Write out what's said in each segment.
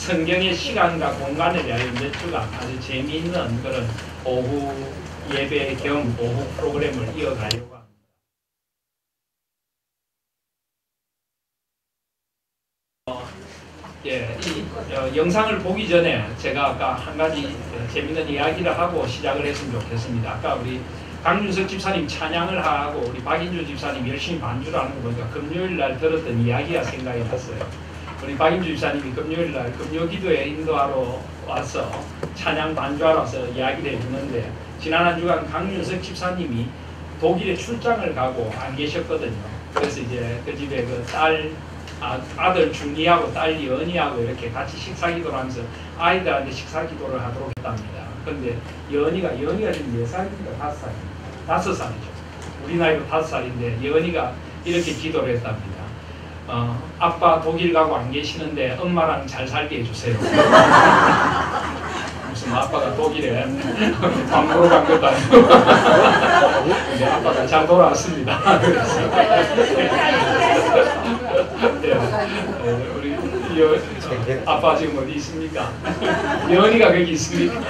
성경의 시간과 공간에 대한 몇 주간 아주 재미있는 그런 오후 예배 겸 오후 프로그램을 이어가려고 합니다. 영상을 보기 전에 제가 아까 한 가지 재미있는 이야기를 하고 시작을 했으면 좋겠습니다. 아까 우리 강윤석 집사님 찬양을 하고 우리 박인주 집사님 열심히 반주를 하는 거 보니까 금요일 날 들었던 이야기가 생각이 났어요. 우리 박인주 집사님이 금요일 날 금요기도에 인도하러 와서 찬양 반주하러 와서 이야기를 해주는데 지난 한 주간 강윤석 집사님이 독일에 출장을 가고 안 계셨거든요. 그래서 이제 그 집에 그 아들 준이하고 딸 연이하고 이렇게 같이 식사기도를 하면서 아이들한테 식사기도를 하도록 했답니다. 근데 연이가 지금 몇 살입니까? 5살입니다. 5살이죠. 우리 나이로 5살인데 연이가 이렇게 기도를 했답니다. 아빠 독일 가고 안 계시는데 엄마랑 잘 살게 해주세요. 무슨 아빠가 독일에 밥 먹으러 간 것도 아니고 근데 아빠가 잘 돌아왔습니다. 네, 우리 아빠 지금 어디 있습니까? 연이가 거기 있습니까?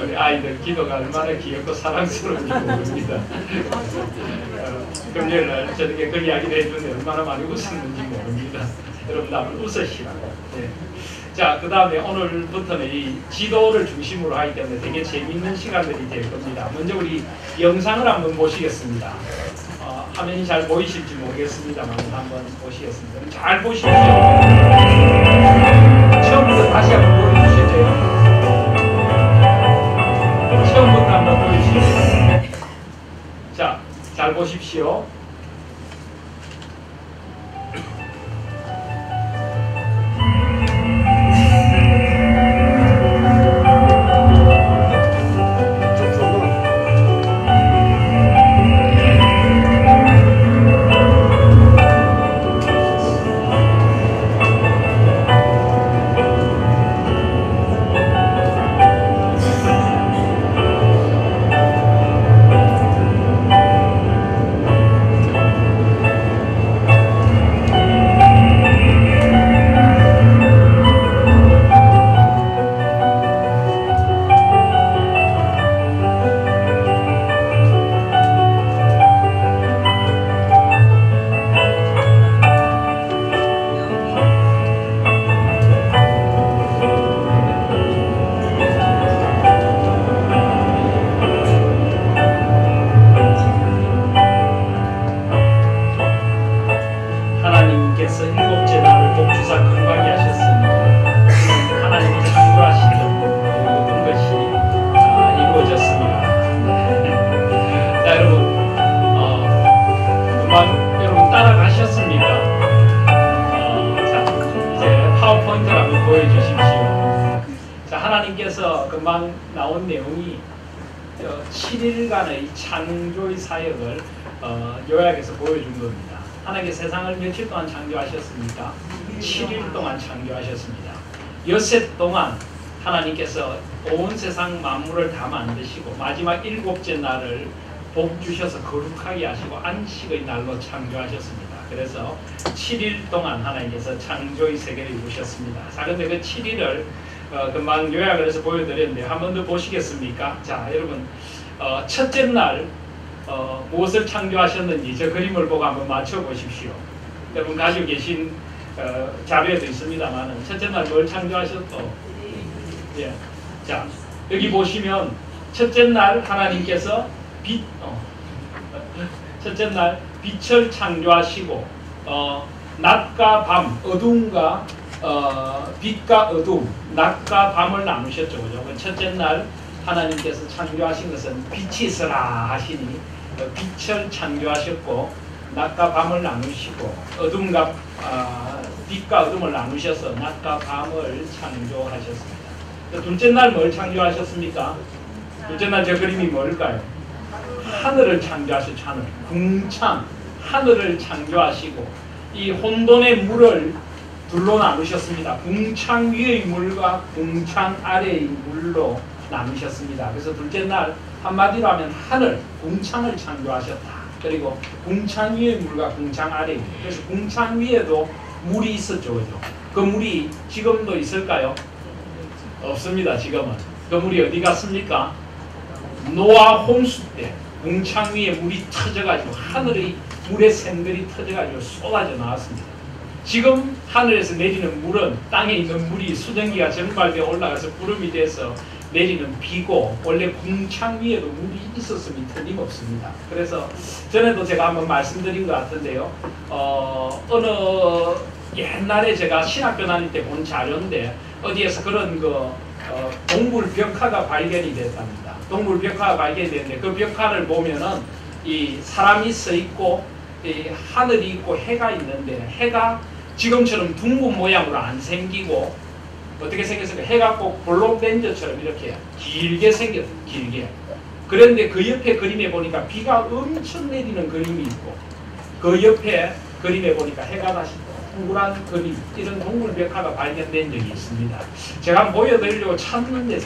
우리 아이들 기도가 얼마나 귀엽고 사랑스러운지 모릅니다. 금요일날 저녁에 그 이야기를 해주는데 얼마나 많이 웃었는지 모릅니다. 여러분 한번 웃으시라고. 네. 자, 그 다음에 오늘부터는 이 지도를 중심으로 하기 때문에 되게 재밌는 시간들이 될 겁니다. 먼저 우리 영상을 한번 보시겠습니다. 화면이 잘 보이실지 모르겠습니다만 한번 보시겠습니다. 잘 보십시오. 처음부터 다시 한번 보여주시죠. 처음부터 한번 보여주시죠. 자, 잘 보십시오. 금방 나온 내용이 7일간의 창조의 사역을 요약해서 보여준 겁니다. 하나님께서 세상을 며칠 동안 창조하셨습니까? 7일 동안 창조하셨습니다. 엿새 동안 하나님께서 온 세상 만물을 다 만드시고 마지막 7째 날을 복 주셔서 거룩하게 하시고 안식의 날로 창조하셨습니다. 그래서 7일 동안 하나님께서 창조의 세계를 이루셨습니다. 자, 근데 그 7일을 금방 요약을 해서 보여드렸는데 한 번 더 보시겠습니까? 자, 여러분 첫째 날 무엇을 창조하셨는지 저 그림을 보고 한번 맞춰보십시오. 여러분 가지고 계신 자료에도 있습니다만 첫째 날 뭘 창조하셨어? 예. 자, 여기 보시면 첫째 날 하나님께서 첫째 날 빛을 창조하시고 낮과 밤, 어둠과 빛과 어둠, 낮과 밤을 나누셨죠. 그죠? 첫째 날 하나님께서 창조하신 것은 빛이 있으라 하시니 빛을 창조하셨고 낮과 밤을 나누시고 어둠과 빛과 어둠을 나누셔서 낮과 밤을 창조하셨습니다. 둘째 날 뭘 창조하셨습니까? 둘째 날 저 그림이 뭘까요? 하늘을 창조하셨죠. 하늘, 궁창, 하늘을 창조하시고 이 혼돈의 물을 둘로 나누셨습니다. 궁창 위의 물과 궁창 아래의 물로 나누셨습니다. 그래서 둘째 날 한마디로 하면 하늘, 궁창을 창조하셨다. 그리고 궁창 위의 물과 궁창 아래의 물. 그래서 궁창 위에도 물이 있었죠. 그죠? 그 물이 지금도 있을까요? 없습니다. 지금은. 그 물이 어디 갔습니까? 노아 홍수 때 궁창 위에 물이 터져가지고 하늘의 물의 샘들이 터져가지고 쏟아져 나왔습니다. 지금 하늘에서 내리는 물은 땅에 있는 물이 수증기가 정발되어 올라가서 구름이 돼서 내리는 비고, 원래 궁창 위에도 물이 있었음이 틀림없습니다. 그래서 전에도 제가 한번 말씀드린 것 같은데요. 어느 옛날에 제가 신학교 다닐 때 본 자료인데 어디에서 그런 동물 벽화가 발견이 됐답니다. 동물 벽화가 발견이 됐는데 그 벽화를 보면은 이 사람이 서 있고 이 하늘이 있고 해가 있는데, 해가 지금처럼 둥근 모양으로 안 생기고 어떻게 생겼을까? 해가 꼭 볼록렌즈처럼 이렇게 길게 생겼어요. 길게. 그런데 그 옆에 그림에 보니까 비가 엄청 내리는 그림이 있고, 그 옆에 그림에 보니까 해가 다시 동그란 그림, 이런 동물 벽화가 발견된 적이 있습니다. 제가 한번 보여드리려고 찾는데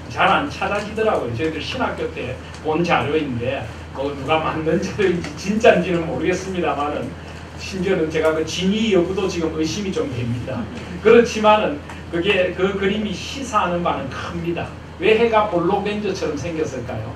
잘 안 찾아지더라고요. 저희들 신학교 때 본 자료인데 누가 만든 자료인지 진짜인지는 모르겠습니다만은, 심지어는 제가 그 진위 여부도 지금 의심이 좀 됩니다. 그렇지만은 그게 그 그림이 시사하는 바는 큽니다. 왜 해가 볼록렌즈처럼 생겼을까요?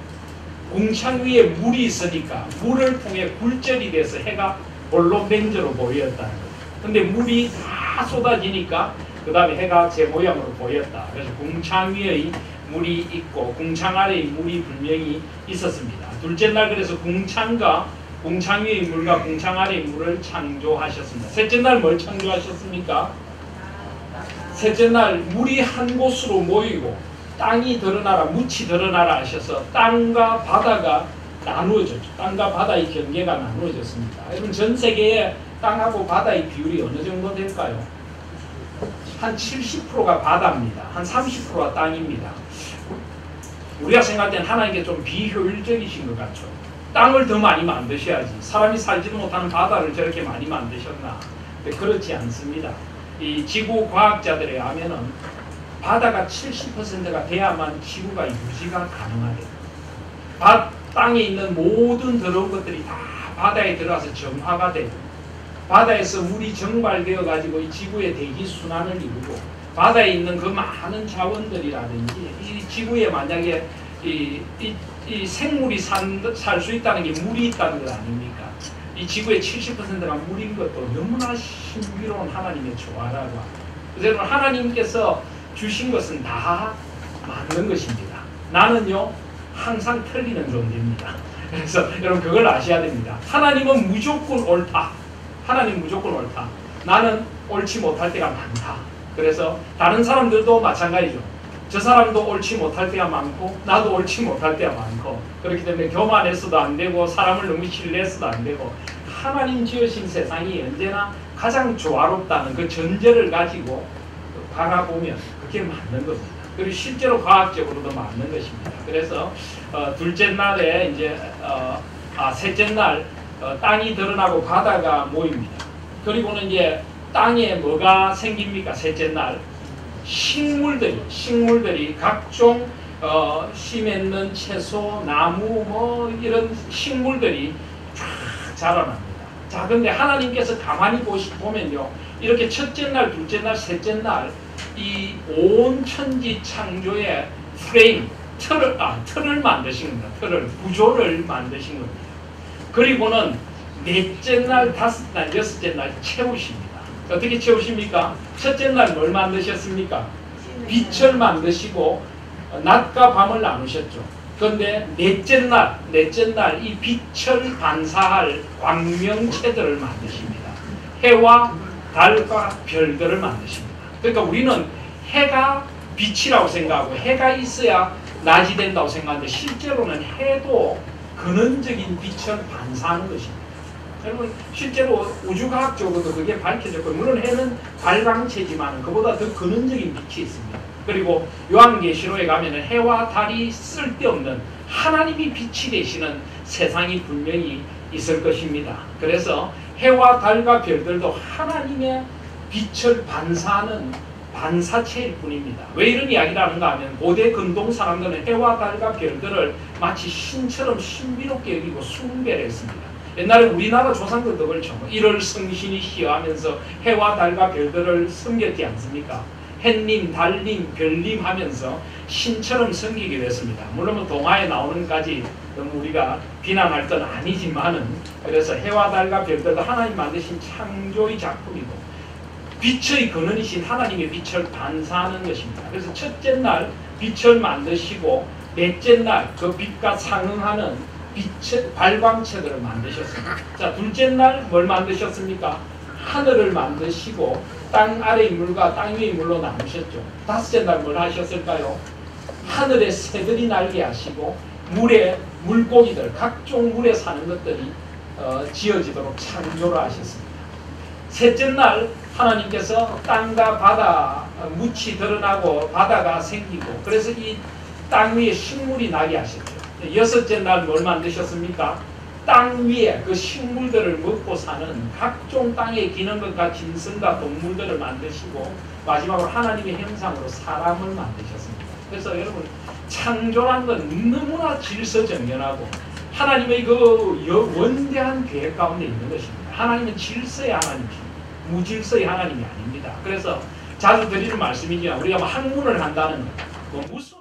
궁창 위에 물이 있으니까 물을 통해 굴절이 돼서 해가 볼록렌즈로 보였다는 거예요. 근데 물이 다 쏟아지니까 그 다음에 해가 제 모양으로 보였다. 그래서 궁창 위의 물이 있고 궁창 아래의 물이 분명히 있었습니다. 둘째 날 그래서 궁창 위의 물과 궁창 아래의 물을 창조하셨습니다. 셋째 날 뭘 창조하셨습니까? 셋째 날 물이 한 곳으로 모이고 땅이 드러나라, 묻이 드러나라 하셔서 땅과 바다가 나누어졌죠. 땅과 바다의 경계가 나누어졌습니다. 여러분, 전 세계에 땅하고 바다의 비율이 어느 정도 될까요? 한 70%가 바다입니다. 한 30%가 땅입니다. 우리가 생각할 때는 하나님께 좀 비효율적이신 것 같죠. 땅을 더 많이 만드셔야지. 사람이 살지도 못하는 바다를 저렇게 많이 만드셨나? 근데 그렇지 않습니다. 이 지구 과학자들에 의하면은 바다가 70%가 돼야만 지구가 유지가 가능하대요. 땅에 있는 모든 더러운 것들이 다 바다에 들어가서 정화가 되고, 바다에서 물이 정발되어 가지고 이 지구의 대기 순환을 이루고, 바다에 있는 그 많은 자원들이라든지 이 지구에 만약에 이 생물이 살 수 있다는 게 물이 있다는 것 아닙니까? 이 지구의 70%가 물인 것도 너무나 신비로운 하나님의 조화라고 합니다. 그래서 하나님께서 주신 것은 다 맞는 것입니다. 나는요 항상 틀리는 존재입니다. 그래서 여러분 그걸 아셔야 됩니다. 하나님은 무조건 옳다. 하나님 무조건 옳다. 나는 옳지 못할 때가 많다. 그래서 다른 사람들도 마찬가지죠. 저 사람도 옳지 못할 때가 많고 나도 옳지 못할 때가 많고, 그렇기 때문에 교만해서도 안 되고 사람을 너무 신뢰해서도 안 되고, 하나님 지으신 세상이 언제나 가장 조화롭다는 그 전제를 가지고 바라보면 그게 맞는 겁니다. 그리고 실제로 과학적으로도 맞는 것입니다. 그래서 둘째 날에 이제 셋째 날 땅이 드러나고 바다가 모입니다. 그리고는 이제 땅에 뭐가 생깁니까? 셋째 날 식물들이 각종 씨 맺는 채소, 나무 뭐 이런 식물들이 쫙 자라납니다. 자, 근데 하나님께서 가만히 보면요, 이렇게 첫째 날, 둘째 날, 셋째 날 이 온 천지 창조의 프레임, 틀을 만드신 겁니다. 구조를 만드신 겁니다. 그리고는 넷째 날, 다섯 날, 여섯째 날 채우십니다. 어떻게 채우십니까? 첫째 날 뭘 만드셨습니까? 빛을 만드시고 낮과 밤을 나누셨죠. 그런데 넷째 날 이 빛을 반사할 광명체들을 만드십니다. 해와 달과 별들을 만드십니다. 그러니까 우리는 해가 빛이라고 생각하고 해가 있어야 낮이 된다고 생각하는데, 실제로는 해도 근원적인 빛을 반사하는 것입니다. 여러분, 실제로 우주과학적으로도 그게 밝혀졌고, 물론 해는 발광체지만 그보다 더 근원적인 빛이 있습니다. 그리고 요한계시록에 가면은 해와 달이 쓸데없는 하나님이 빛이 되시는 세상이 분명히 있을 것입니다. 그래서 해와 달과 별들도 하나님의 빛을 반사하는 반사체일 뿐입니다. 왜 이런 이야기를 하는가 하면, 고대 근동 사람들은 해와 달과 별들을 마치 신처럼 신비롭게 여기고 숭배를 했습니다. 옛날에 우리나라 조상들도 그렇죠. 1월 성신이 시하면서 해와 달과 별들을 섬겼지 않습니까? 햇님, 달님, 별님 하면서 신처럼 섬기게 됐습니다. 물론 뭐 동화에 나오는 까지 너무 우리가 비난할 건 아니지만은, 그래서 해와 달과 별들도 하나님 만드신 창조의 작품이고 빛의 근원이신 하나님의 빛을 반사하는 것입니다. 그래서 첫째 날 빛을 만드시고 넷째 날 그 빛과 상응하는 빛의 발광체들을 만드셨습니다. 자, 둘째 날 뭘 만드셨습니까? 하늘을 만드시고 땅 아래의 물과 땅 위의 물로 나누셨죠. 다섯째 날 뭘 하셨을까요? 하늘에 새들이 날게 하시고 물에 물고기들, 각종 물에 사는 것들이 지어지도록 창조를 하셨습니다. 셋째 날 하나님께서 땅과 바다, 묻이 드러나고 바다가 생기고, 그래서 이 땅 위에 식물이 나게 하셨죠. 여섯째 날 뭘 만드셨습니까? 땅 위에 그 식물들을 먹고 사는 각종 땅에 기는 것과 짐승과 동물들을 만드시고, 마지막으로 하나님의 형상으로 사람을 만드셨습니다. 그래서 여러분, 창조란 건 너무나 질서정연하고 하나님의 그 원대한 계획 가운데 있는 것입니다. 하나님은 질서의 하나님이십니다. 무질서의 하나님이 아닙니다. 그래서 자주 드리는 말씀이지만, 우리가 뭐 학문을 한다는 것, 뭐 무슨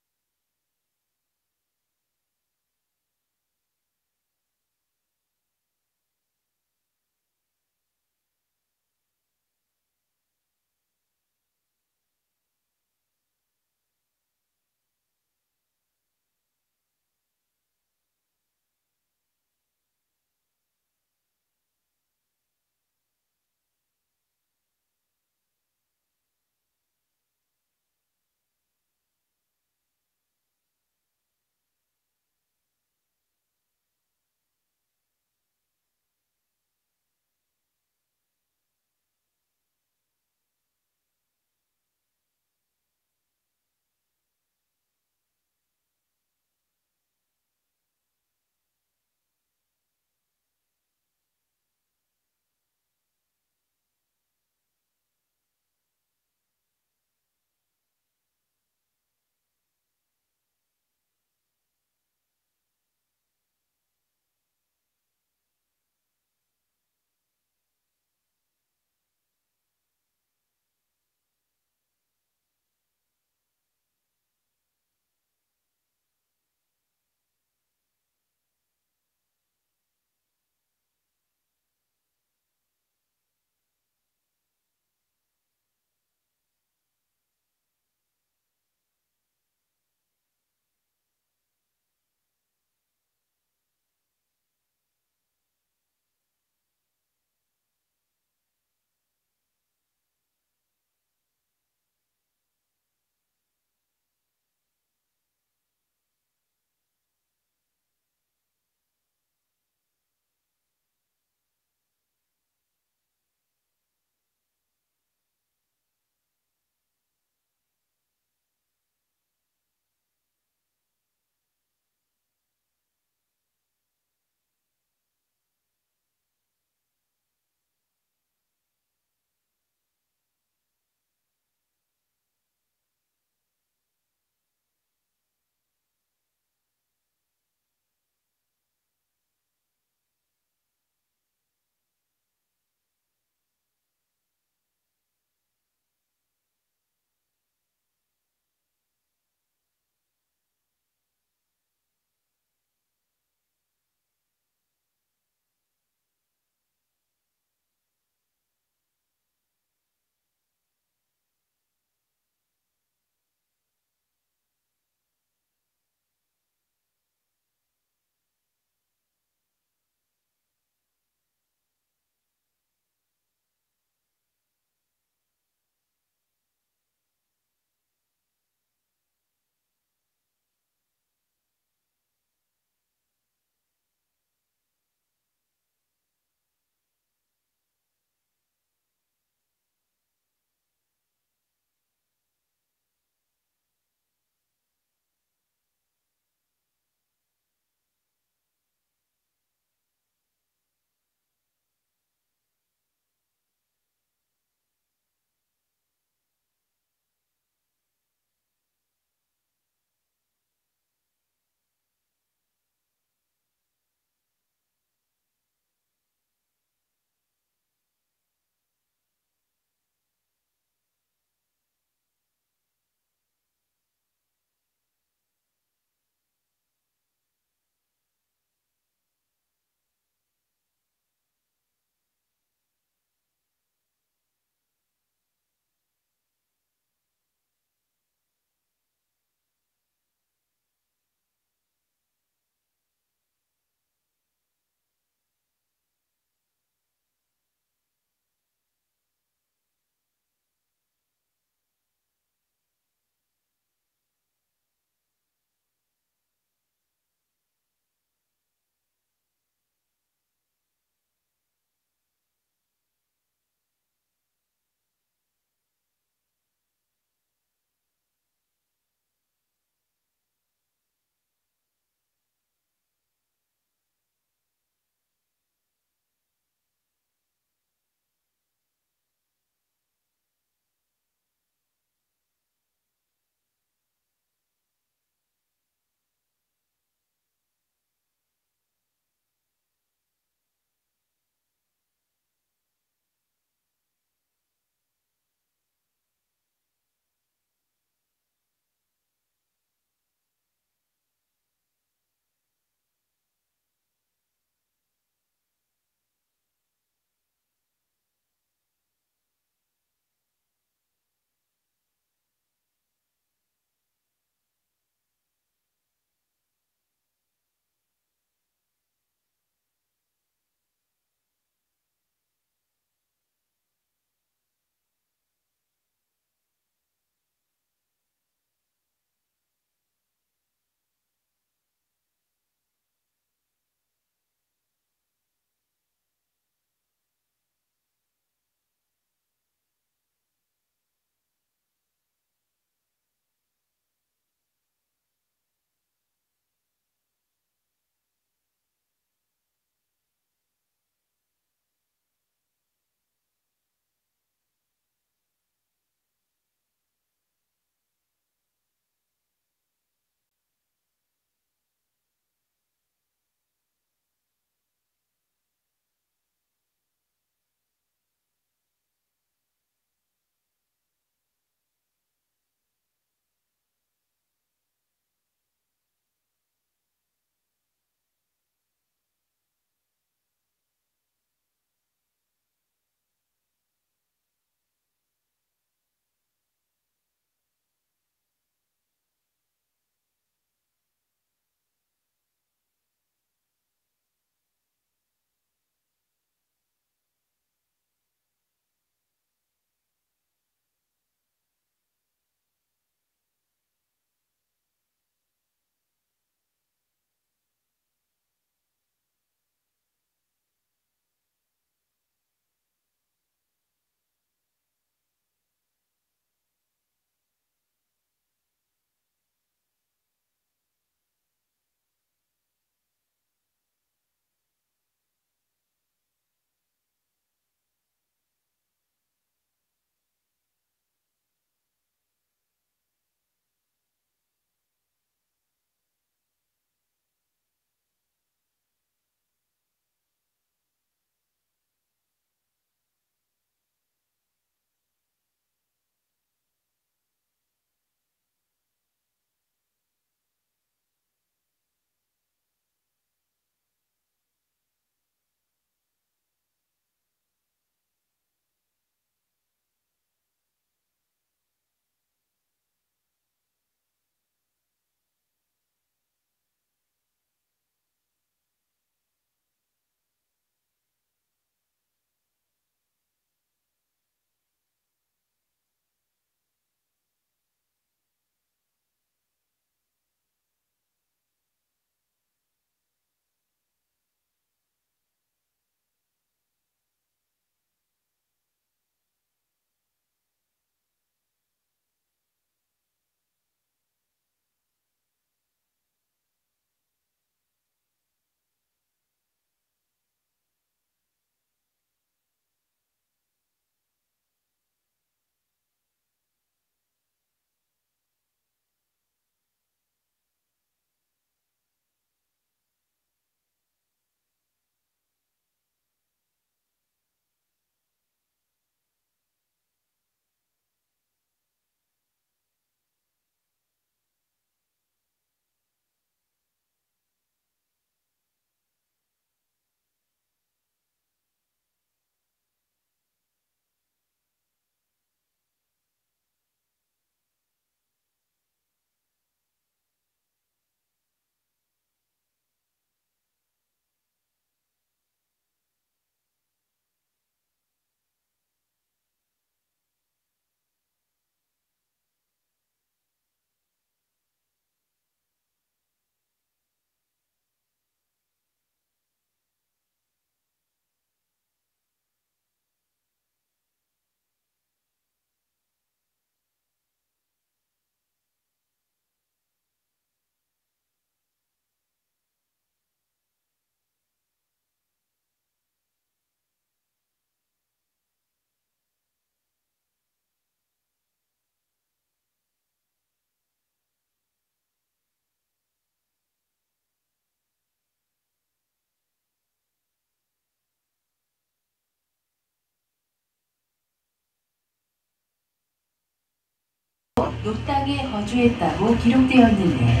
놋 땅에 거주했다고 기록되어 있는데,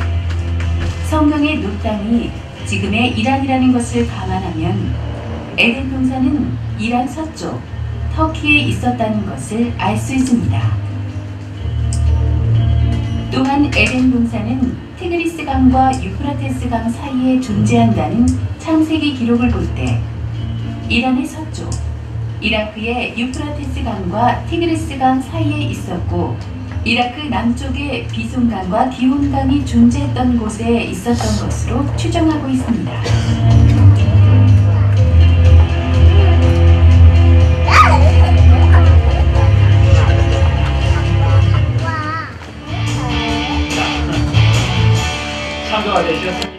성경의 놋 땅이 지금의 이란이라는 것을 감안하면 에덴 동산은 이란 서쪽 터키에 있었다는 것을 알 수 있습니다. 또한 에덴 동산은 티그리스 강과 유프라테스 강 사이에 존재한다는 창세기 기록을 볼 때 이란의 서쪽, 이라크의 유프라테스 강과 티그리스 강 사이에 있었고, 이라크 남쪽에 비손강과 기혼강이 존재했던 곳에 있었던 것으로 추정하고 있습니다. 참고가 되셨습니까?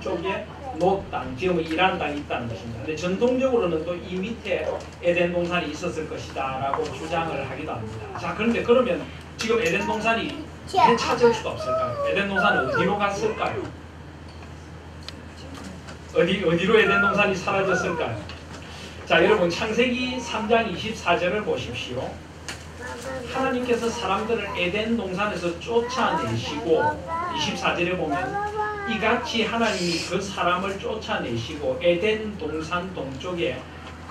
쪽에 놋 땅, 지금은 이란 땅이 있다는 것입니다. 근데 전통적으로는 또 이 밑에 에덴 동산이 있었을 것이다 라고 주장을 하기도 합니다. 자, 그런데 그러면 지금 에덴 동산이 왜 찾을 수가 없을까요? 에덴 동산은 어디로 갔을까요? 어디로 에덴 동산이 사라졌을까요? 자, 여러분 창세기 3장 24절을 보십시오. 하나님께서 사람들을 에덴 동산에서 쫓아내시고, 24절에 보면 이같이 하나님이 그 사람을 쫓아내시고 에덴 동산 동쪽에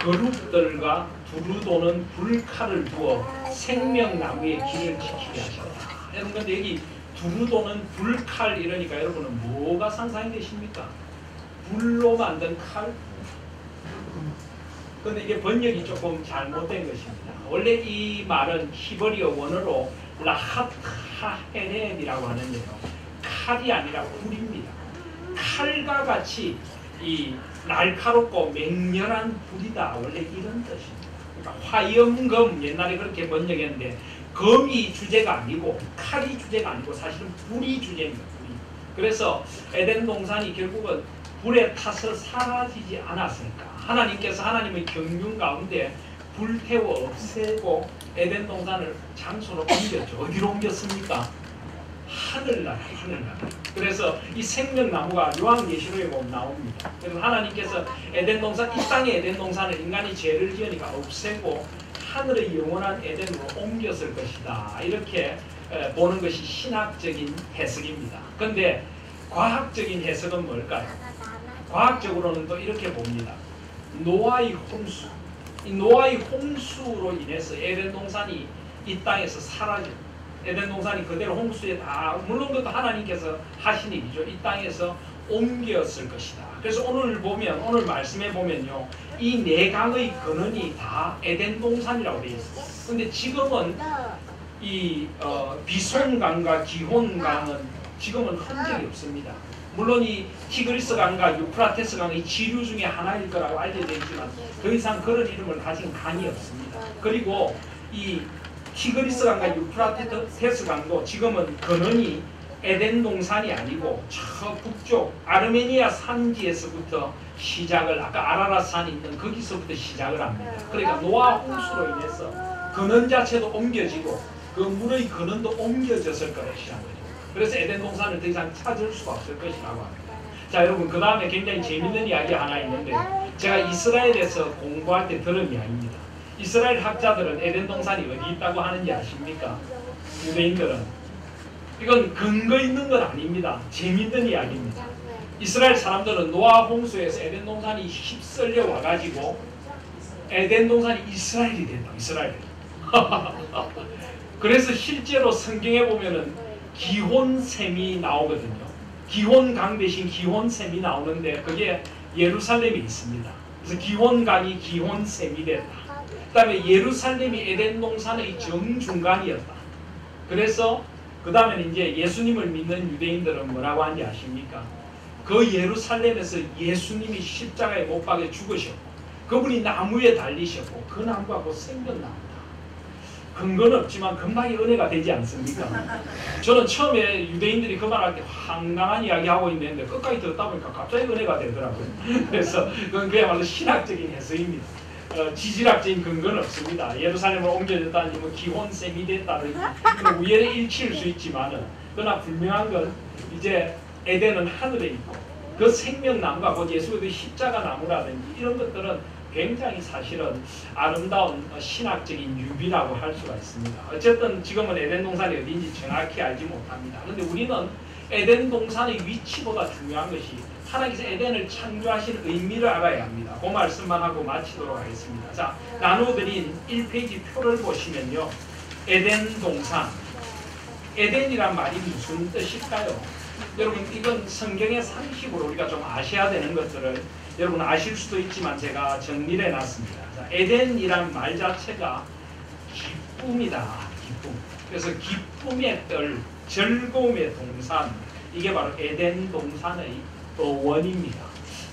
거룩들과 두루 도는 불칼을 두어 생명나무의 길을 지키게 하셨다. 여러분, 근데 여기 두루 도는 불칼 이러니까 여러분은 뭐가 상상이 되십니까? 불로 만든 칼? 근데 이게 번역이 조금 잘못된 것입니다. 원래 이 말은 히브리어 원어로 라핫하헤렛이라고 하는데요, 칼이 아니라 불입니다. 칼과 같이 이 날카롭고 맹렬한 불이다, 원래 이런 뜻입니다. 그러니까 화염검, 옛날에 그렇게 번역했는데 검이 주제가 아니고 칼이 주제가 아니고 사실은 불이 주제입니다. 불이. 그래서 에덴 동산이 결국은 불에 타서 사라지지 않았으니까 하나님께서 하나님의 경륜 가운데 불태워 없애고 에덴 동산을 장소로 옮겼죠. 어디로 옮겼습니까? 하늘나라, 하늘나라. 그래서 이 생명나무가 요한계시록에 보면 나옵니다. 그래서 하나님께서 에덴 동산, 이 땅의 에덴 동산을 인간이 죄를 지으니까 없애고 하늘의 영원한 에덴으로 옮겼을 것이다. 이렇게 보는 것이 신학적인 해석입니다. 그런데 과학적인 해석은 뭘까요? 과학적으로는 또 이렇게 봅니다. 노아의 홍수, 이 노아의 홍수로 인해서 에덴 동산이 이 땅에서 사라집니다. 에덴 동산이 그대로 홍수에 다, 물론 그것도 하나님께서 하신 일이죠. 이 땅에서 옮겼을 것이다. 그래서 오늘 보면, 오늘 말씀에 보면요, 이 네 강의 근원이 다 에덴 동산이라고 되어 있습니다. 근데 지금은 이 비손강과 기혼강은 지금은 흔적이 없습니다. 물론 이 티그리스 강과 유프라테스 강의 지류 중에 하나일 거라고 알려져 있지만 더 이상 그런 이름을 가진 강이 없습니다. 그리고 이 티그리스 강과 유프라테스 강도 지금은 근원이 에덴 동산이 아니고 저 북쪽 아르메니아 산지에서부터 시작을, 아까 아라랏산이 있는 거기서부터 시작을 합니다. 그러니까 노아 홍수로 인해서 근원 자체도 옮겨지고 그 물의 근원도 옮겨졌을 것이라는 거죠. 그래서 에덴 동산을 더 이상 찾을 수가 없을 것이라고 합니다. 자, 여러분, 그 다음에 굉장히 재밌는 이야기 하나 있는데, 제가 이스라엘에서 공부할 때 들은 이야기입니다. 이스라엘 학자들은 에덴 동산이 어디 있다고 하는지 아십니까? 유대인들은. 이건 근거 있는 건 아닙니다. 재밌는 이야기입니다. 이스라엘 사람들은 노아 홍수에서 에덴 동산이 휩쓸려 와가지고 에덴 동산이 이스라엘이 된다. 이스라엘. 그래서 실제로 성경에 보면은 기혼샘이 나오거든요. 기혼강 대신 기혼샘이 나오는데 그게 예루살렘에 있습니다. 그래서 기혼강이 기혼샘이 됐다. 그 다음에 예루살렘이 에덴 동산의 정중간이었다. 그래서 그 다음에 이제 예수님을 믿는 유대인들은 뭐라고 하는지 아십니까? 그 예루살렘에서 예수님이 십자가에 못 박혀 죽으셨고 그분이 나무에 달리셨고 그 나무가 곧 생명나무다. 근거는 없지만 금방이 은혜가 되지 않습니까? 저는 처음에 유대인들이 그 말할 때 황당한 이야기하고 있는데 끝까지 듣다 보니까 갑자기 은혜가 되더라고요. 그래서 그건 그야말로 신학적인 해석입니다. 지질학적인 근거는 없습니다. 예루살렘을 옮겨졌다든지 뭐 기혼셈이 됐다든지 우연의 일치일 수 있지만은 그러나 분명한 건 이제 에덴은 하늘에 있고 그 생명나무가 곧 예수의 십자가 나무라든지 이런 것들은 굉장히 사실은 아름다운 신학적인 유비라고 할 수가 있습니다. 어쨌든 지금은 에덴 동산이 어디인지 정확히 알지 못합니다. 그런데 우리는 에덴 동산의 위치보다 중요한 것이 하나님께서 에덴을 창조하신 의미를 알아야 합니다. 그 말씀만 하고 마치도록 하겠습니다. 자, 나눠드린 1페이지 표를 보시면요. 에덴 동산. 에덴이란 말이 무슨 뜻일까요? 여러분 이건 성경의 상식으로 우리가 좀 아셔야 되는 것들을 여러분 아실 수도 있지만 제가 정리를 해놨습니다. 자, 에덴이란 말 자체가 기쁨이다. 기쁨. 그래서 기쁨의 뜰, 즐거움의 동산, 이게 바로 에덴 동산의 원입니다.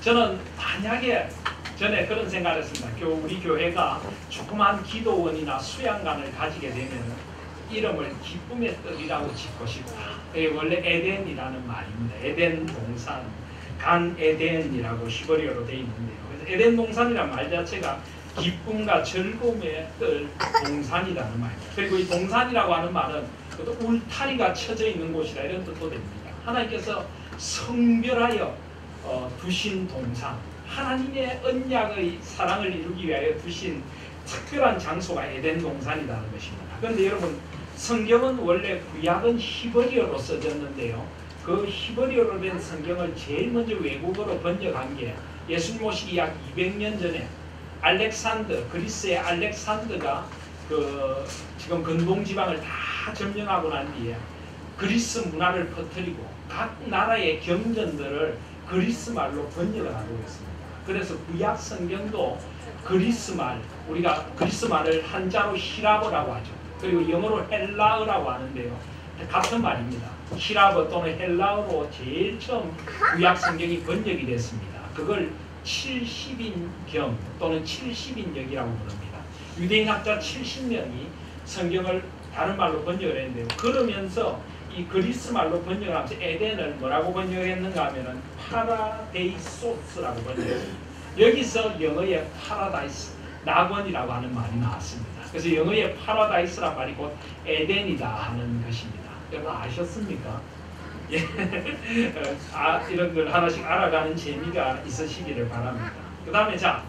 저는 만약에 전에 그런 생각을 했습니다. 우리 교회가 조그만 기도원이나 수양관을 가지게 되면 이름을 기쁨의 뜰이라고 짓고 싶다. 이게 원래 에덴이라는 말입니다. 에덴 동산, 간 에덴이라고 히브리어로 되어 있는데요. 그래서 에덴 동산이라는 말 자체가 기쁨과 즐거움의 뜰 동산이라는 말입니다. 그리고 이 동산이라고 하는 말은 울타리가 쳐져 있는 곳이라 이런 뜻도 됩니다. 하나님께서 성별하여 두신 동산, 하나님의 언약의 사랑을 이루기 위하여 두신 특별한 장소가 에덴 동산이라는 것입니다. 그런데 여러분 성경은 원래 구약은 히브리어로 써졌는데요. 그 히브리어로 된 성경을 제일 먼저 외국어로 번역한 게 예수님 오시기 약 200년 전에 그리스의 알렉산더가 지금 근동 지방을 다 점령하고 난 뒤에 그리스 문화를 퍼뜨리고 각 나라의 경전들을 그리스 말로 번역을 하고 있습니다. 그래서 구약 성경도 그리스 말, 우리가 그리스 말을 한자로 히라버라고 하죠. 그리고 영어로 헬라어라고 하는데요. 같은 말입니다. 히라버 또는 헬라어로 제일 처음 구약 성경이 번역이 됐습니다. 그걸 70인경 또는 70인역이라고 부릅니다. 유대인학자 70명이 성경을 다른 말로 번역을 했는데요. 그러면서 이 그리스 말로 번역을 하면서 에덴을 뭐라고 번역했는가 하면은 파라데이소스라고 번역했습니다. 여기서 영어의 파라다이스, 낙원이라고 하는 말이 나왔습니다. 그래서 영어의 파라다이스란 말이 곧 에덴이다 하는 것입니다. 여러분 아셨습니까? 예. 이런 걸 하나씩 알아가는 재미가 있으시기를 바랍니다. 그 다음에 자,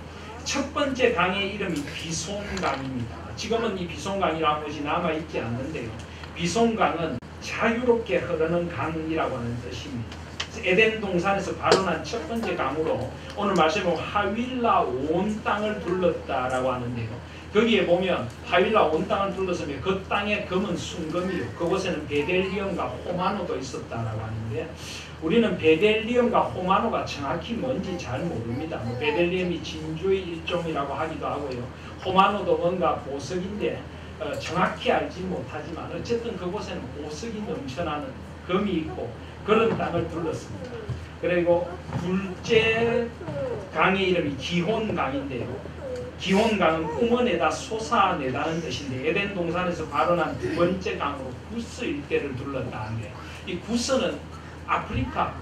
첫 번째 강의 이름이 비송강입니다. 지금은 이 비송강이라는 것이 남아있지 않는데요. 비송강은 자유롭게 흐르는 강이라고 하는 뜻입니다. 에덴 동산에서 발원한 첫 번째 강으로 오늘 말씀은 하윌라 온 땅을 둘렀다라고 하는데요. 거기에 보면 하윌라 온 땅을 둘러서면 그 땅의 금은 순금이요. 그곳에는 베델리엄과 호마노도 있었다라고 하는데 우리는 베델리엄과 호마노가 정확히 뭔지 잘 모릅니다. 베델리엄이 진주의 일종이라고 하기도 하고요. 호마노도 뭔가 보석인데 정확히 알지 못하지만 어쨌든 그곳에는 보석이 넘쳐나는 금이 있고 그런 땅을 둘렀습니다. 그리고 둘째 강의 이름이 기혼강인데요. 기혼강은 뿜어내다 솟아내다는 뜻인데 에덴 동산에서 발원한 두 번째 강으로 구스 일대를 둘렀다는 게 이 구스는 아프리카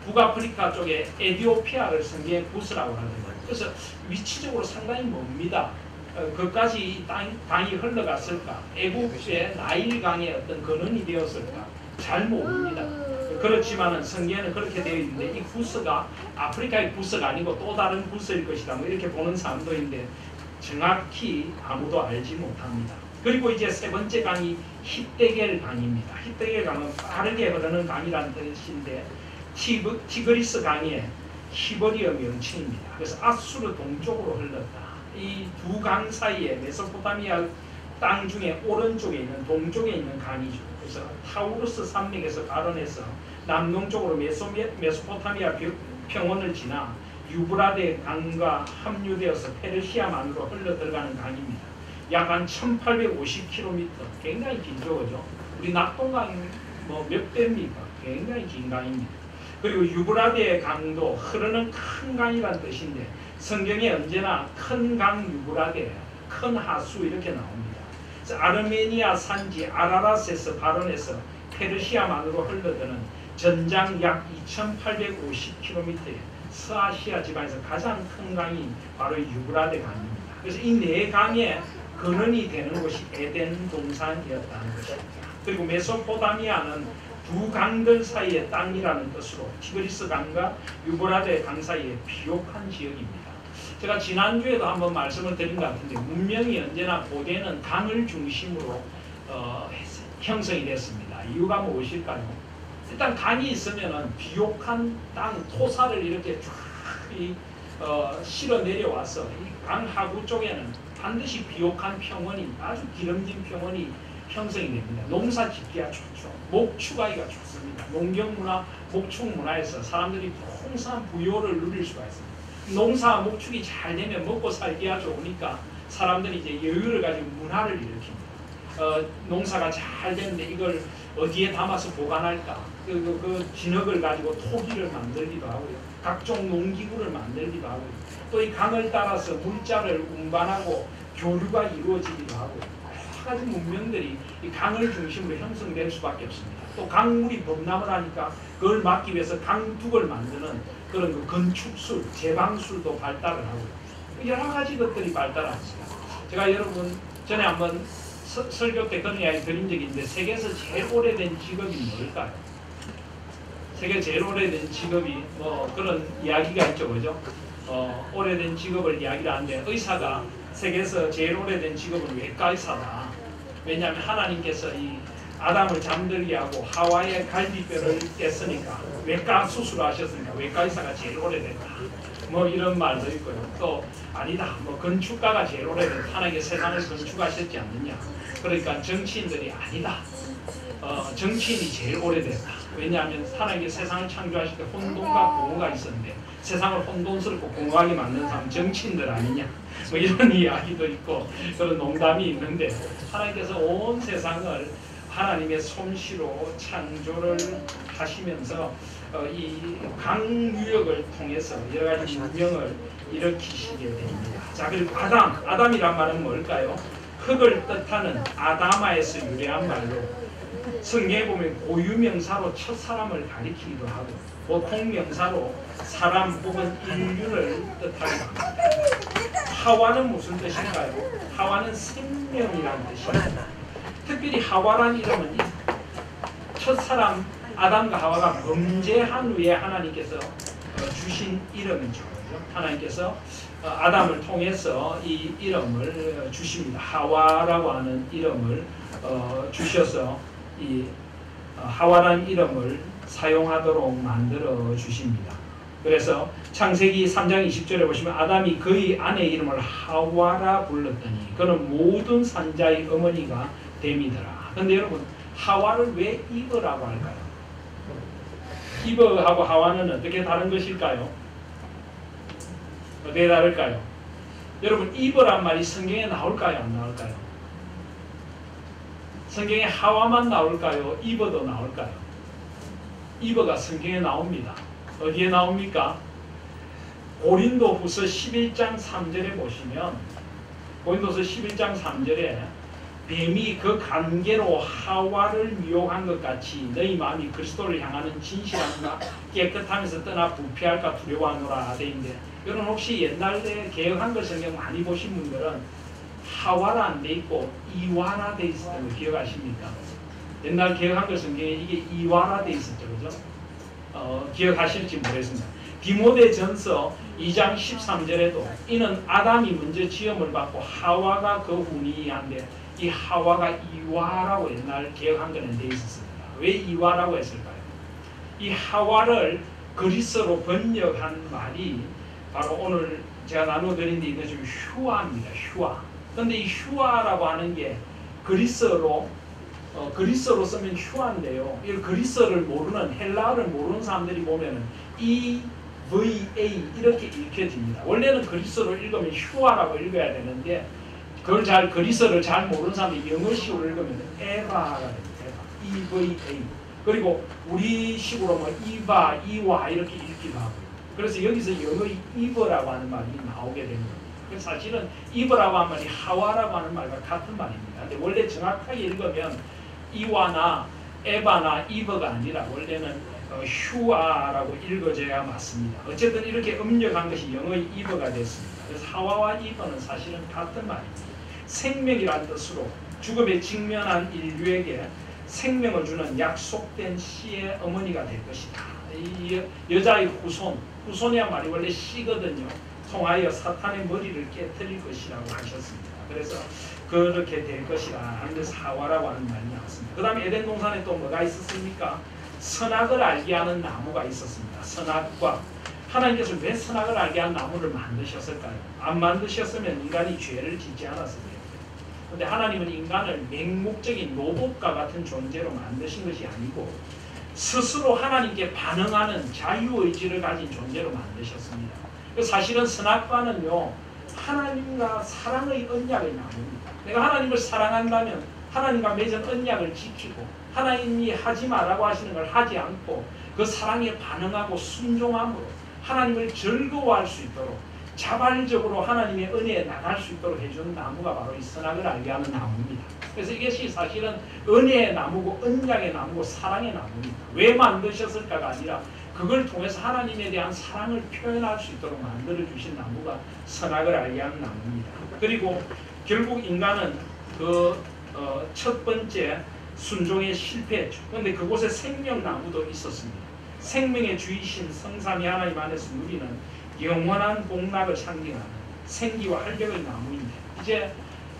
북아프리카 쪽에 에티오피아를 성경에 구스라고 하거든요. 그래서 위치적으로 상당히 멉니다. 그까지 이 강이 흘러갔을까? 애국의 나일강의 어떤 근원이 되었을까? 잘 모릅니다. 그렇지만은 성경에는 그렇게 되어 있는데 이 구스가 아프리카의 구스가 아니고 또 다른 구스일 것이다. 뭐 이렇게 보는 사람도 있는데 정확히 아무도 알지 못합니다. 그리고 이제 세 번째 강이 히데겔 강입니다. 히데겔 강은 빠르게 흐르는 강이라는 뜻인데 티그리스 강의 히브리어 명칭입니다. 그래서 아수르 동쪽으로 흘렀다. 이 두 강 사이에 메소포타미아 땅 중에 오른쪽에 있는 동쪽에 있는 강이죠. 그래서 타우루스 산맥에서 발원해서 남동쪽으로 메소포타미아 평원을 지나 유브라데 강과 합류되어서 페르시아만으로 흘러 들어가는 강입니다. 약 한 1850km, 굉장히 길죠, 그죠? 우리 낙동강 몇 배입니까? 굉장히 긴 강입니다. 그리고 유브라데 강도 흐르는 큰 강이란 뜻인데 성경에 언제나 큰 강 유브라데 큰 하수 이렇게 나옵니다. 그래서 아르메니아 산지 아라랏에서 발원해서 페르시아만으로 흘러드는 전장 약 2,850km의 서아시아 지방에서 가장 큰 강이 바로 유브라데 강입니다. 그래서 이 네 강의 근원이 되는 곳이 에덴 동산이었다는 것입니다. 그리고 메소포타미아는 두 강들 사이의 땅이라는 뜻으로 티그리스 강과 유브라데 강 사이의 비옥한 지역입니다. 제가 지난주에도 한번 말씀을 드린 것 같은데 문명이 언제나 고대는 강을 중심으로 형성이 됐습니다. 이유가 무엇일까요? 일단 강이 있으면 비옥한 땅, 토사를 이렇게 쭉 실어 내려와서 이 강 하구 쪽에는 반드시 비옥한 평원이, 아주 기름진 평원이 형성이 됩니다. 농사 짓기가 좋죠. 목축하기가 좋습니다. 농경문화, 목축문화에서 사람들이 풍성한 부요를 누릴 수가 있습니다. 농사, 목축이 잘 되면 먹고 살기가 좋으니까 사람들이 이제 여유를 가지고 문화를 일으킵니다. 농사가 잘 되는데 이걸 어디에 담아서 보관할까? 그 진흙을 가지고 토기를 만들기도 하고요. 각종 농기구를 만들기도 하고요. 또 이 강을 따라서 물자를 운반하고 교류가 이루어지기도 하고요. 여러 가지 문명들이 이 강을 중심으로 형성될 수밖에 없습니다. 또 강물이 범람을 하니까 그걸 막기 위해서 강둑을 만드는 그런 그 건축술, 제방술도 발달을 하고요. 여러 가지 것들이 발달합니다. 제가 여러분 전에 한번 설교 때 그런 이야기 드린 적이 있는데 세계에서 제일 오래된 직업이 뭘까요? 세계 제일 오래된 직업이 뭐 그런 이야기가 있죠, 그죠? 오래된 직업을 이야기를 하는데 의사가 세계에서 제일 오래된 직업은 외과 의사다. 왜냐하면 하나님께서 이 아담을 잠들게 하고 하와의 갈비뼈를 뗐으니까 외과 수술을 하셨으니까 외과 의사가 제일 오래됐다. 뭐 이런 말도 있고요. 또 아니다. 뭐 건축가가 제일 오래됐다. 하나님께 세상을 건축하셨지 않느냐. 그러니까 정치인들이 아니다. 정치인이 제일 오래됐다. 왜냐하면 하나님께 세상을 창조하실 때 혼돈과 공허가 있었는데 세상을 혼돈스럽고 공허하게 만든 사람은 정치인들 아니냐. 뭐 이런 이야기도 있고 그런 농담이 있는데 하나님께서 온 세상을 하나님의 솜씨로 창조를 하시면서 이 강유역을 통해서 여러 가지 문명을 일으키시게 됩니다. 자, 그리고 아담이란 말은 뭘까요? 흙을 뜻하는 아다마에서 유래한 말로 성경에 보면 고유명사로 첫 사람을 가리키기도 하고 보통 명사로 사람 혹은 인류를 뜻하기도 합니다. 하와는 무슨 뜻일까요? 하와는 생명이라는 뜻입니다. 특별히 하와라는 이름은 첫 사람 아담과 하와가 범죄한 후에 하나님께서 주신 이름이죠. 하나님께서 아담을 통해서 이 이름을 주십니다. 하와라고 하는 이름을 주셔서 이 하와라는 이름을 사용하도록 만들어 주십니다. 그래서 창세기 3장 20절에 보시면 아담이 그의 아내의 이름을 하와라 불렀더니 그는 모든 산자의 어머니가 됨이더라. 그런데 여러분 하와를 왜 이브라고 할까요? 이브하고 하와는 어떻게 다른 것일까요? 어떻게 다를까요? 여러분 이브란 말이 성경에 나올까요? 안 나올까요? 성경에 하와만 나올까요? 이브도 나올까요? 이브가 성경에 나옵니다. 어디에 나옵니까? 고린도후서 11장 3절에 보시면 고린도서 11장 3절에 뱀이 그 관계로 하와를 미혹한 것 같이 너희 마음이 그리스도를 향하는 진실함과 깨끗함에서 떠나 부패할까 두려워하노라 되어있는데 여러분 혹시 옛날에 개혁 한글 성경 많이 보신 분들은 하와라 안 돼 있고 이와라 돼 있었던 거 기억하십니까? 옛날 개혁 한글 성경에 이게 이와라 돼 있었죠, 그죠? 기억하실지 모르겠습니다. 디모데전서 2장 13절에도 이는 아담이 먼저 지음을 받고 하와가 그 후니한데 이 하와가 이와라고 옛날 개혁 한글에 돼 있었습니다. 왜 이와라고 했을까요? 이 하와를 그리스어로 번역한 말이 바로 오늘 제가 나눠드린 데 있는 좀 슈아입니다. 슈아. 그런데 이 슈아라고 하는 게 그리스어로 쓰면 슈아인데요. 이 그리스어를 모르는 헬라어를 모르는 사람들이 보면은 EVA 이렇게 읽혀집니다. 원래는 그리스어로 읽으면 슈아라고 읽어야 되는데 그걸 그리스어를 잘 모르는 사람들이 영어식으로 읽으면 에바가 됩니다. EVA. 그리고 우리식으로 뭐 이바, 이와 이렇게 읽기도 하고요. 그래서 여기서 영어의 이버라고 하는 말이 나오게 됩니다. 사실은 이브라고 하는 말이 하와라고 하는 말과 같은 말입니다. 근데 원래 정확하게 읽으면 이와나 에바나 이브가 아니라 원래는 휴아라고 읽어져야 맞습니다. 어쨌든 이렇게 음력한 것이 영어의 이브가 됐습니다. 그래서 하와와 이브는 사실은 같은 말입니다. 생명이란 뜻으로 죽음에 직면한 인류에게 생명을 주는 약속된 씨의 어머니가 될 것이다. 이 여자의 후손이란 말이 원래 씨거든요. 통하여 사탄의 머리를 깨뜨릴 것이라고 하셨습니다. 그래서 그렇게 될 것이라 하면서 하와라고 하는 말이 나왔습니다. 그 다음에 에덴 동산에 또 뭐가 있었습니까? 선악을 알게 하는 나무가 있었습니다. 선악과 하나님께서 왜 선악을 알게 하는 나무를 만드셨을까요? 안 만드셨으면 인간이 죄를 짓지 않았을 거예요. 그런데 하나님은 인간을 맹목적인 로봇과 같은 존재로 만드신 것이 아니고 스스로 하나님께 반응하는 자유의지를 가진 존재로 만드셨습니다. 사실은 선악과는요, 하나님과 사랑의 언약의 나무입니다. 내가 하나님을 사랑한다면 하나님과 맺은 언약을 지키고 하나님이 하지 말라고 하시는 걸 하지 않고 그 사랑에 반응하고 순종함으로 하나님을 즐거워할 수 있도록 자발적으로 하나님의 은혜에 나갈 수 있도록 해주는 나무가 바로 이 선악을 알게 하는 나무입니다. 그래서 이것이 사실은 은혜의 나무고 언약의 나무고 사랑의 나무입니다. 왜 만드셨을까가 아니라 그걸 통해서 하나님에 대한 사랑을 표현할 수 있도록 만들어주신 나무가 선악을 알게 하는 나무입니다. 그리고 결국 인간은 첫 번째 순종에 실패했죠. 그런데 그곳에 생명나무도 있었습니다. 생명의 주이신 성삼위 하나님 안에서 누리는 영원한 복락을 상징하는 생기와 활력의 나무인데 이제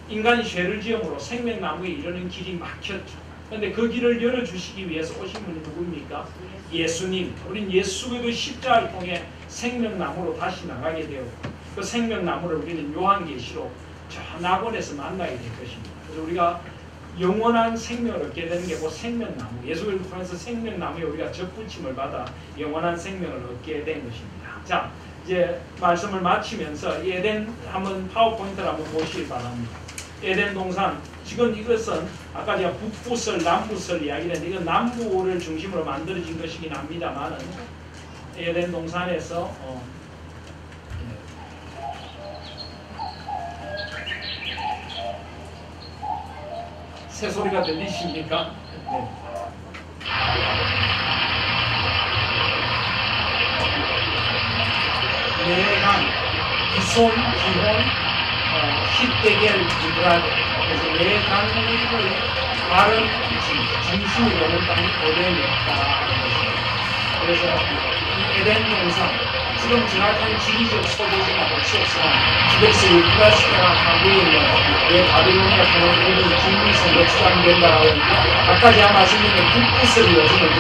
인간이 죄를 지음으로 생명나무에 이르는 길이 막혔죠. 그런데 그 길을 열어주시기 위해서 오신 분이 누구입니까? 예수님. 우린 예수의 십자가를 통해 생명나무로 다시 나가게 되었고 그 생명나무를 우리는 요한계시록 저 낙원에서 만나게 될 것입니다. 그래서 우리가 영원한 생명을 얻게 되는 게 곧 생명나무, 예수를 통해서 생명나무에 우리가 접붙임을 받아 영원한 생명을 얻게 된 것입니다. 자, 이제 말씀을 마치면서 에덴 한번 파워포인트를 한번 보시기 바랍니다. 에덴 동산, 지금 이것은 아까 제가 북부설, 남부설 이야기를 했는데 이건 남부를 중심으로 만들어진 것이긴 합니다만은 에덴 동산에서 새소리가 들리십니까? 네. 내간, 기손, 기혼, 히데겔, 이브라데. 그래서 내간을 바른 중심이 되는 땅이 에덴이었다는 것입니다. 그래서 이 에덴 동산, 지금 정확한 지리적 소재지가 볼수 없으나 그것이 유프라시아가 하고 있는 왜 바빌로니아 공원이 중미선으로 추장된다라고 아까 제가 말씀드린 북부설이 요즘은 더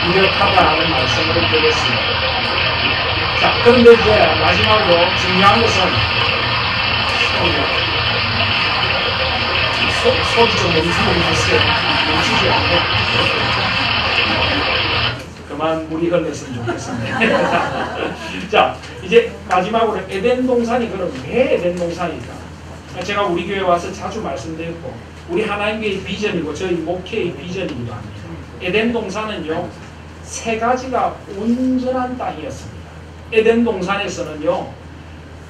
유력하다는 말씀을 드렸습니다. 자, 그런데 이제 마지막으로 중요한 것은 소리 좀 멈추고 있어요. 멈추지 않고. 그만 물이 흘렀으면 좋겠습니다. 자, 이제 마지막으로 에덴 동산이 그럼 왜 에덴 동산일까? 제가 우리 교회 와서 자주 말씀드렸고 우리 하나님의 비전이고 저희 목회의 비전이기도 합니다. 에덴 동산은요 3가지가 온전한 땅이었습니다. 에덴 동산에서는요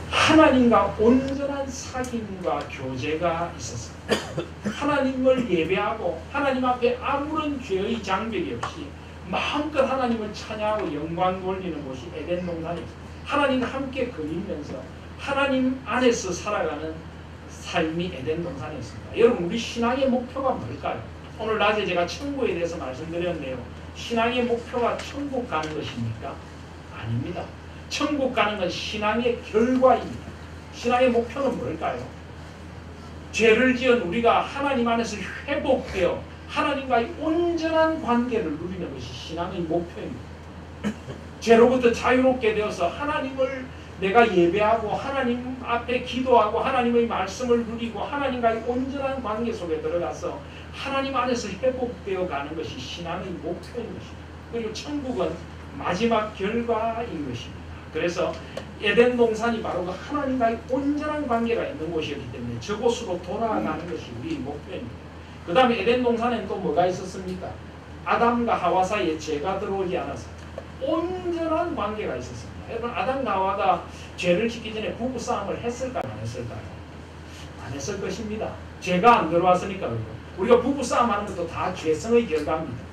하나님과 온전한 사귐과 교제가 있었습니다. 하나님을 예배하고 하나님 앞에 아무런 죄의 장벽이 없이 마음껏 하나님을 찬양하고 영광 돌리는 곳이 에덴 동산입니다. 하나님과 함께 거니면서 하나님 안에서 살아가는 삶이 에덴 동산이었습니다. 여러분 우리 신앙의 목표가 뭘까요? 오늘 낮에 제가 천국에 대해서 말씀드렸네요. 신앙의 목표가 천국 가는 것입니까? 아닙니다. 천국 가는 건 신앙의 결과입니다. 신앙의 목표는 뭘까요? 죄를 지은 우리가 하나님 안에서 회복되어 하나님과의 온전한 관계를 누리는 것이 신앙의 목표입니다. 죄로부터 자유롭게 되어서 하나님을 내가 예배하고 하나님 앞에 기도하고 하나님의 말씀을 누리고 하나님과의 온전한 관계 속에 들어가서 하나님 안에서 회복되어 가는 것이 신앙의 목표인 것입니다. 그리고 천국은 마지막 결과인 것입니다. 그래서 에덴 동산이 바로 그 하나님과의 온전한 관계가 있는 곳이었기 때문에 저곳으로 돌아가는 것이 우리의 목표입니다. 그 다음에 에덴 동산에는 또 뭐가 있었습니까? 아담과 하와 사이에 죄가 들어오지 않아서 온전한 관계가 있었습니다. 여러분 아담과 하와가 죄를 짓기 전에 부부싸움을 했을까요? 했을까요? 안 했을 것입니다. 죄가 안 들어왔으니까 그래요. 우리가 부부싸움 하는 것도 다 죄성의 결과입니다.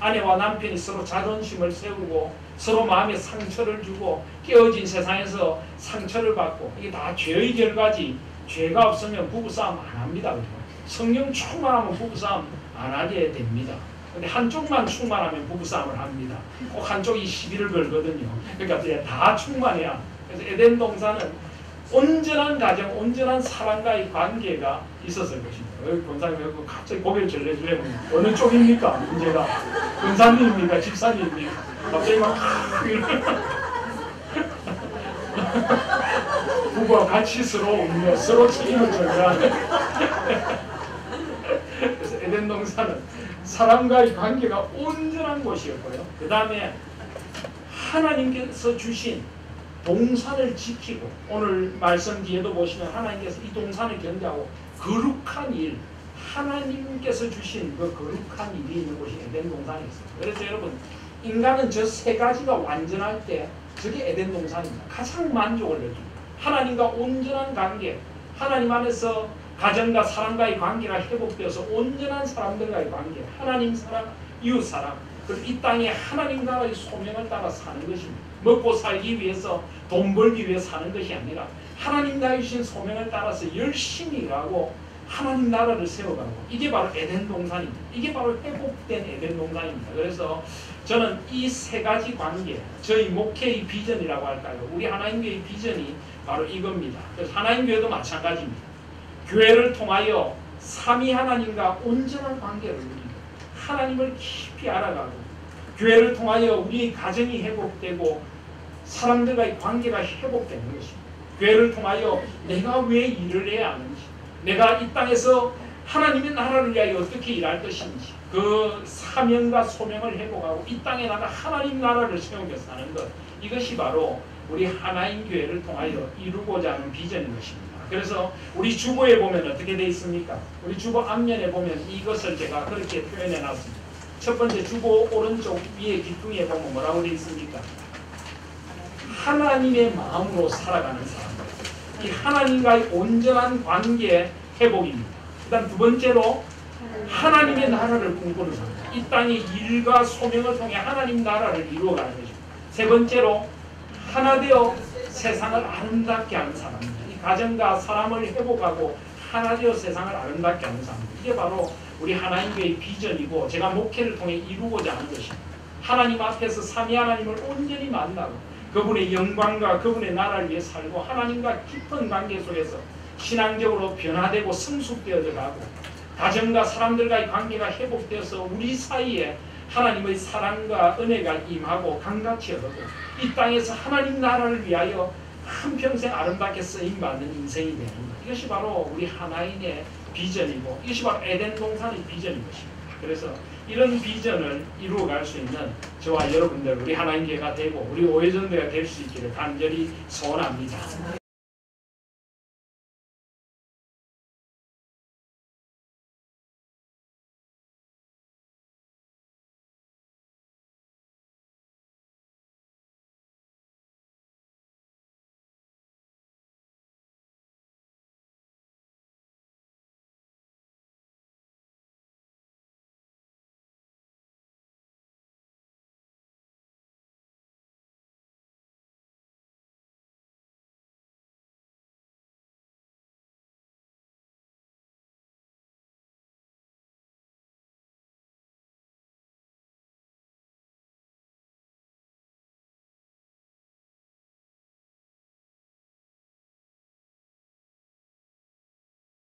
아내와 남편이 서로 자존심을 세우고 서로 마음에 상처를 주고 깨어진 세상에서 상처를 받고 이게 다 죄의 결과지, 죄가 없으면 부부싸움 안 합니다. 그죠? 성령 충만하면 부부싸움 안 하게 됩니다. 근데 한쪽만 충만하면 부부싸움을 합니다. 꼭 한쪽이 시비를 걸거든요. 그러니까 다 충만해야. 그래서 에덴 동산은 온전한 가정, 온전한 사랑과의 관계가 있었을 것입니다. 권사님 왜 갑자기 고개를 절레절레 어느 쪽입니까? 문제가 권사님입니까? 집사님입니까? 갑자기 막 부부와 같이 서로 웃며 서로 책임을 전가하는. 그래서 에덴 동산은 사람과의 관계가 온전한 곳이었고요. 그 다음에 하나님께서 주신 동산을 지키고, 오늘 말씀 뒤에도 보시면 하나님께서 이 동산을 견제하고 거룩한 일, 하나님께서 주신 그 거룩한 일이 있는 곳이 에덴 동산이었어요. 그래서 여러분, 인간은 저 세 가지가 완전할 때 저게 에덴 동산입니다. 가장 만족을 느낍니다. 하나님과 온전한 관계, 하나님 안에서 가정과 사람과의 관계가 회복되어서 온전한 사람들과의 관계, 하나님 사랑, 이웃 사랑, 그리고 이 땅에 하나님 나라의 소명을 따라 사는 것입니다. 먹고 살기 위해서, 돈 벌기 위해 사는 것이 아니라 하나님 나라에 주신 소명을 따라서 열심히 일하고 하나님 나라를 세워가고, 이게 바로 에덴 동산입니다. 이게 바로 회복된 에덴 동산입니다. 그래서 저는 이 세 가지 관계, 저희 목회의 비전이라고 할까요? 우리 하나님교회의 비전이 바로 이겁니다. 그래서 하나님교회도 마찬가지입니다. 교회를 통하여 삼위 하나님과 온전한 관계를 누리고 하나님을 깊이 알아가고, 교회를 통하여 우리 가정이 회복되고 사람들과의 관계가 회복되는 것입니다. 교회를 통하여 내가 왜 일을 해야 하는지, 내가 이 땅에서 하나님의 나라를 위하여 어떻게 일할 것인지, 그 사명과 소명을 회복하고 이 땅에 나가 하나님 나라를 세우며 사는 것, 이것이 바로 우리 하나님 교회를 통하여 이루고자 하는 비전인 것입니다. 그래서 우리 주보에 보면 어떻게 되어 있습니까? 우리 주보 앞면에 보면 이것을 제가 그렇게 표현해 놨습니다. 첫 번째, 주보 오른쪽 위에 귀퉁이에 보면 뭐라고 되어 있습니까? 하나님의 마음으로 살아가는 사람들. 이 하나님과의 온전한 관계 회복입니다. 그 다음 두 번째로, 하나님의 나라를 꿈꾸는 사람. 이 땅의 일과 소명을 통해 하나님 나라를 이루어가는 것입니다. 세 번째로, 하나 되어 세상을 아름답게 하는 사람입니다. 이 가정과 사람을 회복하고 하나 되어 세상을 아름답게 하는 사람입니다. 이게 바로 우리 하나님의 비전이고 제가 목회를 통해 이루고자 하는 것입니다. 하나님 앞에서 삼위 하나님을 온전히 만나고 그분의 영광과 그분의 나라를 위해 살고 하나님과 깊은 관계 속에서 신앙적으로 변화되고 성숙되어져 가고, 가정과 사람들과의 관계가 회복되어서 우리 사이에 하나님의 사랑과 은혜가 임하고 강같이 흐르고 이 땅에서 하나님 나라를 위하여 한평생 아름답게 쓰임받는 인생이 되는 것, 이것이 바로 우리 하나인의 비전이고 이것이 바로 에덴 동산의 비전인 것입니다. 그래서 이런 비전을 이루어갈 수 있는 저와 여러분들, 우리 하나님 교회가 되고 우리 오해전도가 될 수 있기를 간절히 소원합니다.